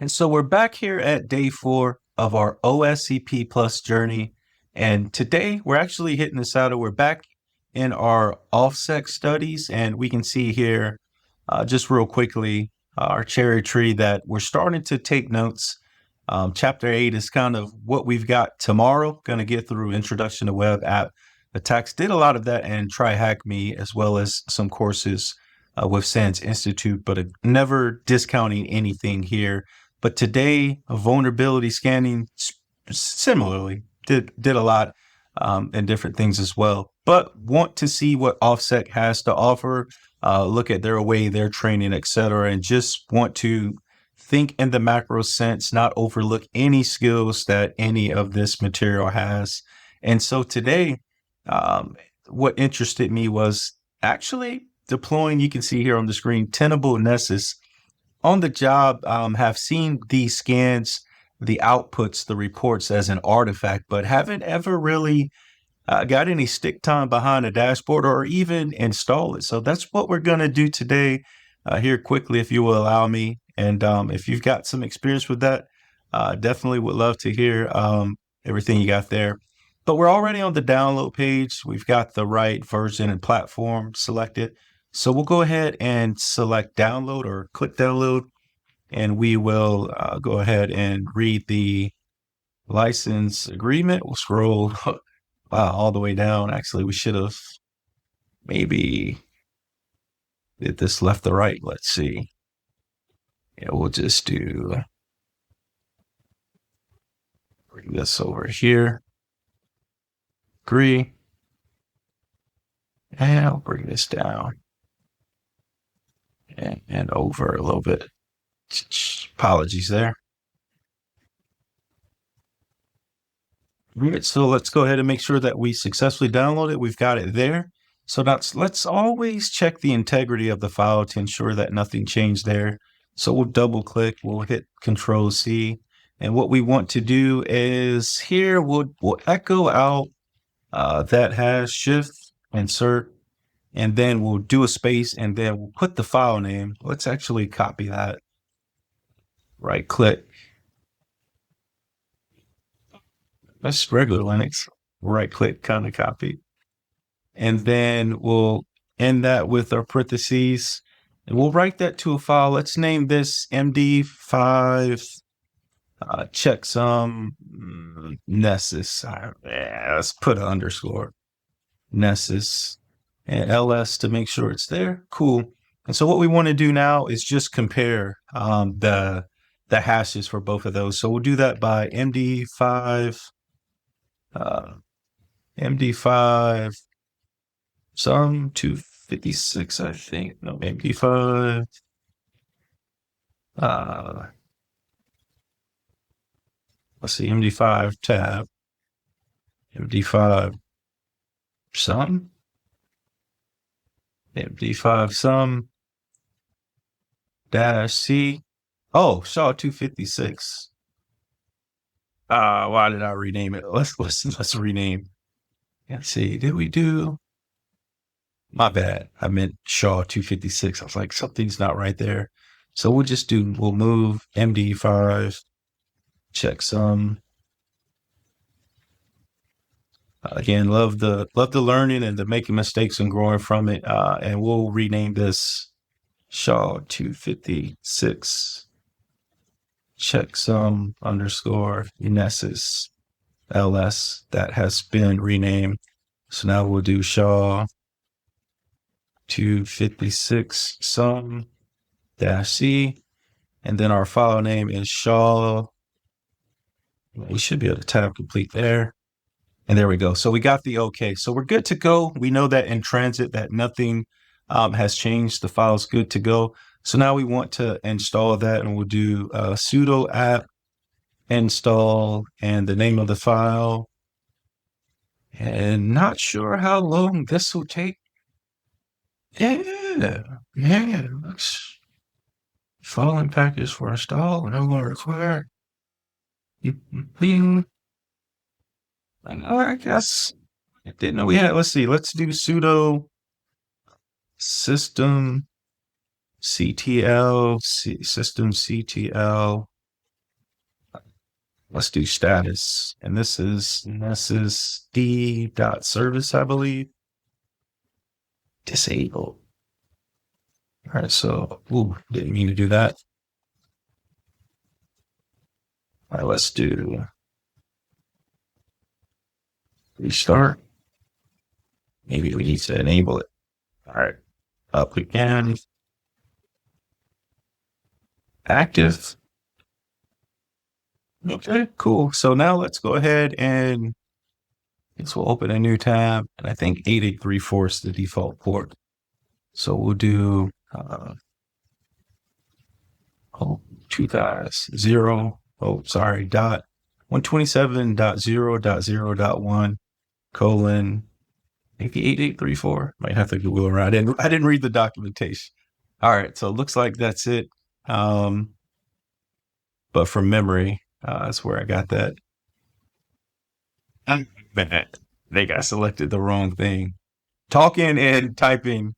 And so we're back here at day 4 of our OSCP Plus journey. And today we're actually hitting the saddle. We're back in our OffSec studies, and we can see here, just real quickly, our cherry tree that we're starting to take notes. Chapter 8 is kind of what we've got tomorrow. Going to get through Introduction to Web App Attacks. Did a lot of that in Try Hack Me, as well as some courses with SANS Institute, but never discounting anything here. But today, vulnerability scanning similarly did a lot and different things as well. But want to see what OffSec has to offer, look at their way, their training, etc., and just want to think in the macro sense, not overlook any skills that any of this material has. And so today, what interested me was actually deploying. You can see here on the screen, Tenable Nessus on the job, have seen these scans, the outputs, the reports as an artifact, but haven't ever really got any stick time behind a dashboard or even install it. So that's what we're going to do today here quickly, if you will allow me. And if you've got some experience with that, definitely would love to hear everything you got there. But we're already on the download page. We've got the right version and platform selected. So we'll go ahead and select download or click download, and we will go ahead and read the license agreement. We'll scroll all the way down. Actually, we should have maybe did this left to right. Let's see. Yeah, we'll just bring this over here. Agree. And I'll bring this down and over a little bit. Apologies there. Right, so let's go ahead and make sure that we successfully download it. We've got it there. So let's always check the integrity of the file to ensure that nothing changed there. So we'll double click, we'll hit Control C. And what we want to do is here, we'll echo out that hash, shift, insert, and then we'll do a space, and then we'll put the file name. Let's actually copy that. Right click. That's regular Linux. Right click, kind of copy. And then we'll end that with our parentheses. And we'll write that to a file. Let's name this MD5 checksum Nessus. Let's put an underscore Nessus and ls to make sure it's there. Cool. And so what we want to do now is just compare the hashes for both of those. So we'll do that by MD5 MD5 some 256, I think. No, MD5 let's see, MD5 tab, MD5 some, MD5 some dash C. Oh, SHA 256. Why did I rename it? Let's rename. Let's see. Did we do? My bad. I meant SHA 256. I was like, something's not right there. So we'll move MD5 checksum. Again, love the learning and the making mistakes and growing from it. And we'll rename this SHA 256 checksum underscore Nessus ls. That has been renamed. So now we'll do SHA 256 sum dash C, and then our file name is SHA. We should be able to tab complete there. And there we go. So we got the OK. So we're good to go. We know that in transit that nothing has changed. The file's good to go. So now we want to install that, and we'll do sudo apt install and the name of the file. And not sure how long this will take. Yeah, looks following package for install. No more required. I guess I didn't know we had. Let's see. Let's do sudo system ctl system ctl Let's do status. And this is Nessus D.service, I believe. Disabled. All right, so, didn't mean to do that. All right, let's do restart. Maybe we need to enable it. All right, up again. Active. Okay, cool. So now let's go ahead and this will open a new tab. And I think 8834 is the default port. So we'll do 127.0.0.1 colon maybe 8834. Might have to Google around. I didn't read the documentation. All right, so it looks like that's it. But from memory, that's where I got that. Man, they got selected the wrong thing. Talking and typing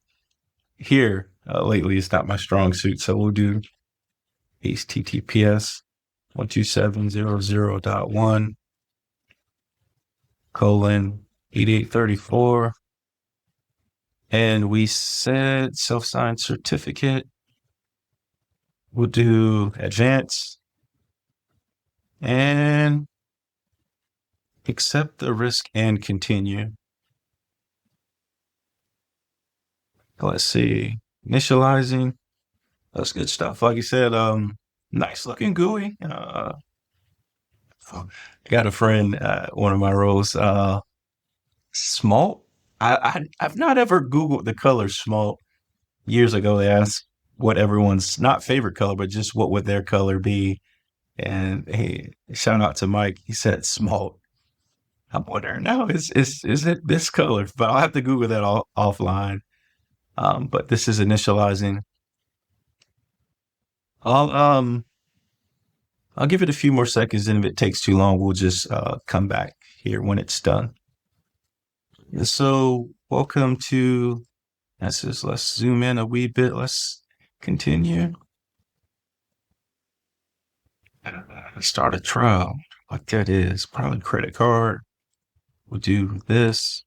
here lately is not my strong suit, so we'll do HTTPS 127.0.0.1 colon 8834. And we said self-signed certificate. We'll do advanced and accept the risk and continue. Let's see, initializing. That's good stuff. Like you said, nice looking GUI. Got a friend, one of my roles, smalt. I've not ever Googled the color smalt. Years ago, they asked what everyone's not favorite color, but just what would their color be. And hey, shout out to Mike. He said smalt. I'm wondering now, is it this color? But I'll have to Google that offline. But this is initializing. I'll give it a few more seconds, and if it takes too long, we'll just come back here when it's done. So welcome to Nessus. Let's zoom in a wee bit. Let's continue. Start a trial. What that is, probably credit card. We'll do this.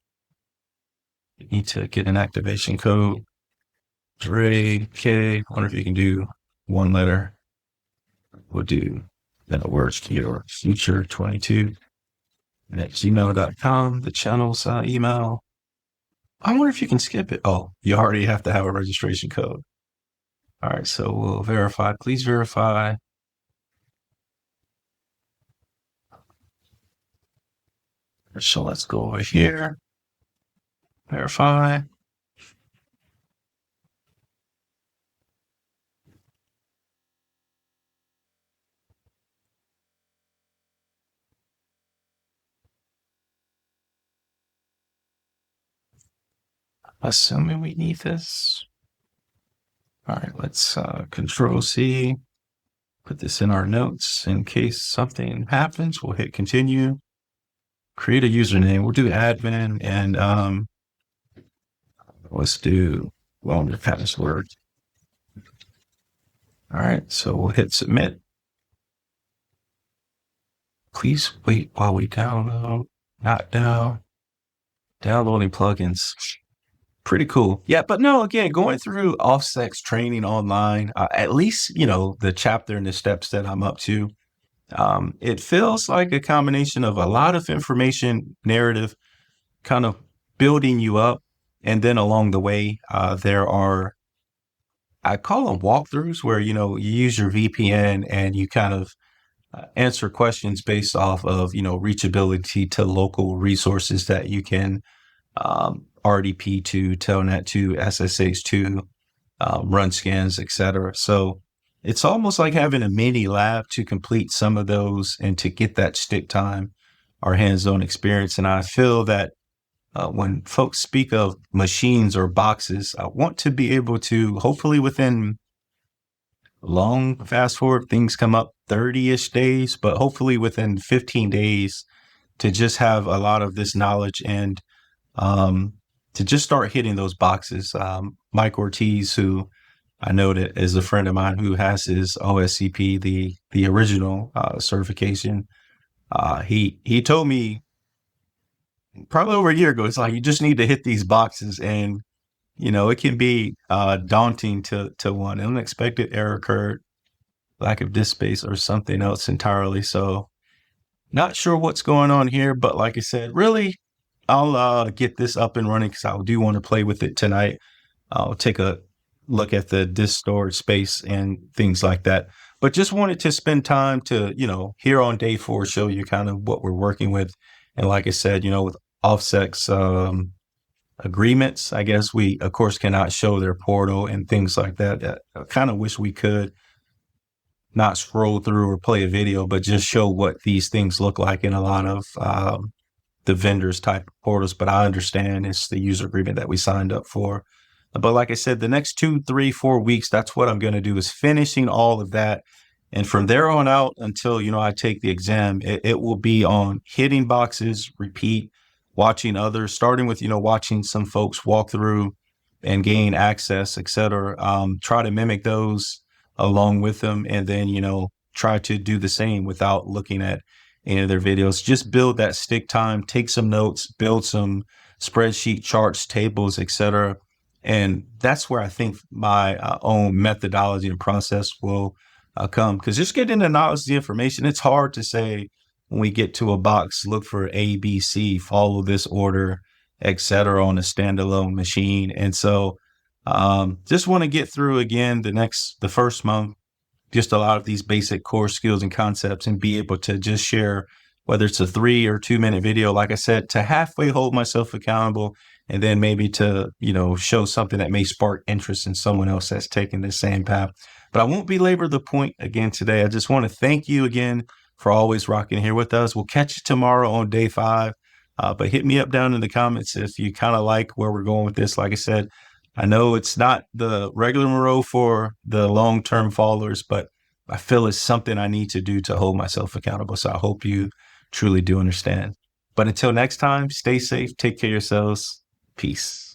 You need to get an activation code. Dre K. Wonder if you can do one letter. We'll do then a words key or future 22 at gmail.com, the channel's email. I wonder if you can skip it. Oh, you already have to have a registration code. All right, so we'll verify. Please verify. So let's go over here. Verify. Assuming we need this. All right, let's Control C. Put this in our notes in case something happens. We'll hit continue. Create a username. We'll do admin and let's do longer password. All right, so we'll hit submit. Please wait while we download. Not down. Downloading plugins. Pretty cool. Yeah, but no, again, going through OffSec's training online, at least, the chapter and the steps that I'm up to, it feels like a combination of a lot of information, narrative, kind of building you up. And then along the way, there are, I call them walkthroughs where, you use your VPN and you kind of answer questions based off of, reachability to local resources that you can RDP to, Telnet to, SSH to, run scans, etc. So it's almost like having a mini lab to complete some of those and to get that stick time or hands-on experience. And I feel that when folks speak of machines or boxes, I want to be able to, hopefully within fast forward, things come up 30-ish days, but hopefully within 15 days to just have a lot of this knowledge and to just start hitting those boxes. Mike Ortiz, who I know that is a friend of mine who has his OSCP, the original certification, He told me probably over a year ago, it's like you just need to hit these boxes, and it can be daunting to one. An unexpected error occurred, lack of disk space, or something else entirely. So not sure what's going on here, but like I said, really, I'll get this up and running because I do want to play with it tonight. I'll take a look at the disk storage space and things like that. But just wanted to spend time to, here on day 4, show you kind of what we're working with. And like I said, with OffSec's agreements, I guess we, of course, cannot show their portal and things like that. I kind of wish we could not scroll through or play a video, but just show what these things look like in a lot of the vendors type portals. But I understand it's the user agreement that we signed up for. But like I said, the next 2, 3, 4 weeks, that's what I'm going to do, is finishing all of that. And from there on out until, I take the exam, it will be on hitting boxes, repeat, watching others, starting with, watching some folks walk through and gain access, et cetera. Try to mimic those along with them, and then, try to do the same without looking at any of their videos. Just build that stick time, take some notes, build some spreadsheet charts, tables, et cetera. And that's where I think my own methodology and process will come. Because just getting the knowledge, the information, it's hard to say when we get to a box, look for A, B, C, follow this order, et cetera, on a standalone machine. And so just want to get through again the first month, just a lot of these basic core skills and concepts, and be able to just share, whether it's a 3 or 2 minute video, like I said, to halfway hold myself accountable, and then maybe to, show something that may spark interest in someone else that's taking the same path. But I won't belabor the point again today. I just want to thank you again for always rocking here with us. We'll catch you tomorrow on day 5. But hit me up down in the comments if you kind of like where we're going with this. Like I said, I know it's not the regular Moreau for the long-term followers, but I feel it's something I need to do to hold myself accountable. So I hope you truly do understand. But until next time, stay safe, take care of yourselves. Peace.